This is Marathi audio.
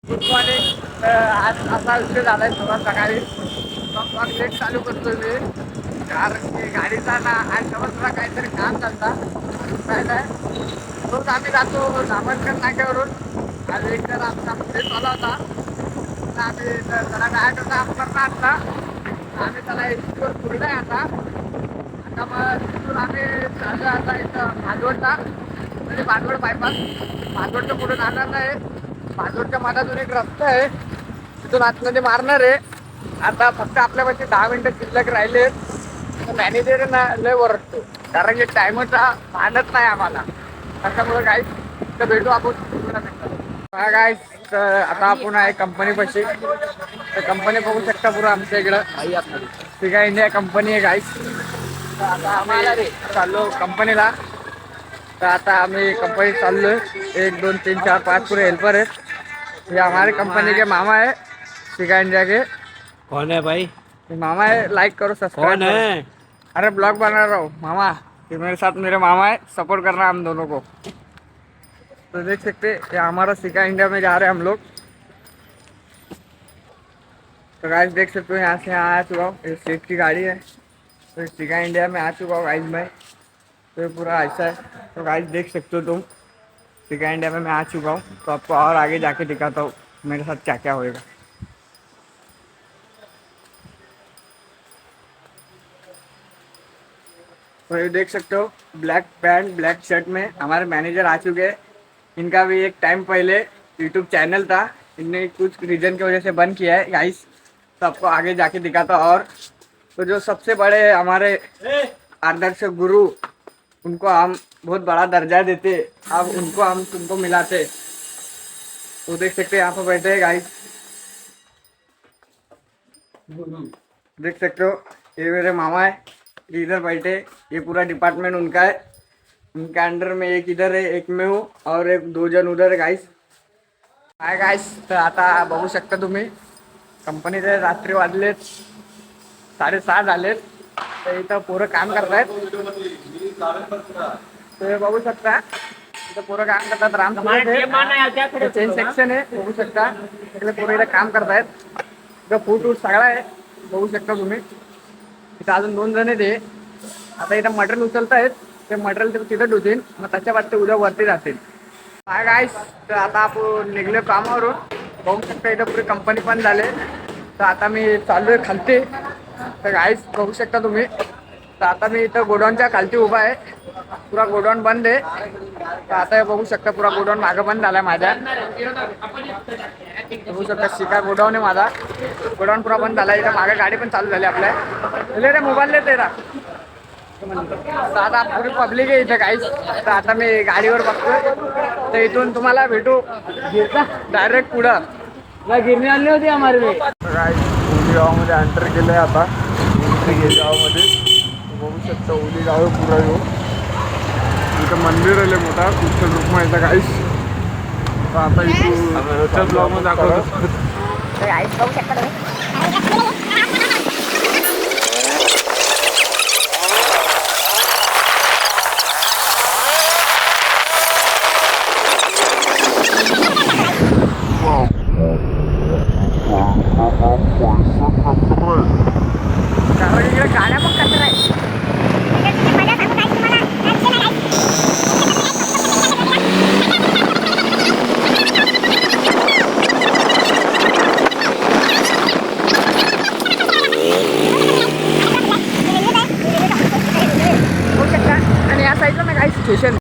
Good morning. आज असा विषय झाला आहे थोडा सकाळी मग लेट चालू करतोय मी कारण की गाडीचा ना आज समजला काहीतरी काम चालता रोज आम्ही जातो जामनकर नाक्यावरून. आज एक तर आमचा प्लेस आला होता तर आम्ही जरा डायट होता करता आता आम्ही त्याला एसीवर पुढलं आहे आता मग तिथून आम्ही चाललो आता इथं भांडवडला म्हणजे भांडवड बायपास. भांडवडच्या पुढे जाणार नाही. भांडवडच्या मधातून एक रस्ता आहे तिथून आतमध्ये मारणार आहे. आता फक्त आपल्यापाशी 10 मिनिटं शिल्लक राहिले. मॅनेजर ना लय ओरडतो कारण की टायमरचा भानच नाही आम्हाला. त्याच्यामुळे काय तर भेटू आपण काय. आता आपण आहे कंपनीपाशी तर कंपनी बघू शकता पुरं आमच्या इकडं सिगा इंडिया कंपनी आहे गाईस. तर आता आम्ही चाललो कंपनीला. तर आता आम्ही कंपनीत चाललोय. 1 2 3 4 5 पूरे हेल्पर है. ये हमारे कंपनी के मामा है सिगा इंडिया के. कौन है भाई? ये मामा है. लाइक करो सब्सक्राइब कौन है? अरे ब्लॉग बना रहा हूँ मामा. ये मेरे साथ मेरे मामा है. सपोर्ट करना हम दोनों को. तो देख सकते ये हमारा सिगा इंडिया में जा रहे हैं हम लोग. तो गाइस देख सकते हो यहाँ से यहाँ आ चुका हूँ. ये सेठ की गाड़ी है. तो सिगा इंडिया में आ चुका हूँ गाइस मैं. तो ये पूरा ऐसा है. तो गाइस देख सकते हो तुम सिगा इंडिया में मैं आ चुका हूँ. तो आपको और आगे जाके दिखाता हूँ मेरे साथ क्या क्या होएगा. तो ये देख सकते हो ब्लैक पैंट ब्लैक शर्ट में हमारे मैनेजर आ चुके हैं. इनका भी एक टाइम पहले यूट्यूब चैनल था. इनने कुछ रीजन की वजह से बंद किया है गाइस. तो आपको आगे जाके दिखाता. और तो जो सबसे बड़े हमारे आदर्श गुरु उनको हम बहुत बड़ा दर्जा देते. अब उनको हम तुमको मिलाते. तो देख सकते हैं यहाँ पर बैठे हैं गाइस. देख सकते हो ये मेरे मामा है. इधर बैठे. ये पूरा डिपार्टमेंट उनका है. उनके अंडर में एक इधर है एक मैं हूँ और एक 2 जण उधर है गाइस. Hi guys. तर आता बघू शकता तुम्ही कंपनीचे रात्री वाजलेत 6:30 झालेत. तर इथं पोरं काम करतायत. ते बघू शकता इथं पोरं काम करतात. राम चेन सेक्शन आहे बघू शकता. सगळे पोरं इथं काम करतायत. इथं फूट वूट सगळा आहे बघू शकता तुम्ही. इथं अजून 2 जण आहेत. आता इथं मटेरियल उचलतायत. ते मटेरियल तिथं ठेवतील मग त्याच्या बाद ते उद्या वरती जातील. Hi guys. तर आता आपण निघलो कामावरून. बघू शकता इथं पुरी कंपनी पण झाले. तर आता मी चाललोय खालती. तर गाईस बघू शकता तुम्ही. तर आता मी इथं गोडाऊनच्या खालती उभा आहे. पुरा गोडाऊन बंद आहे. तर आता हे बघू शकता पुरा गोडाऊन मागं बंद झालाय माझ्या. बघू शकता शिका गोडाऊन आहे माझा. गोडाऊन पुरा बंद झाला. इथं मागे गाडी पण चालू झाली आपल्या. रे मोबाईल ले तेरा. तर आता पुरी पब्लिक आहे इथं काहीच. तर आता मी गाडीवर बघतोय. तर इथून तुम्हाला भेटू डायरेक्ट पुढं. गिरणी आणली होती आम्हाला. ओली गावामध्ये एंटर केलंय आता. गावामध्ये बघू शकता ओली गाव पुरा येऊ. इथं मंदिर आले मोठा कृष्ण रुक्मा येतं काहीच. तर आता इथून ब्लॉग मध्ये दाखवतो. बघू शकता इकडे गाड्या पण करत नाही. आणि या साईडला ना काही स्टेशन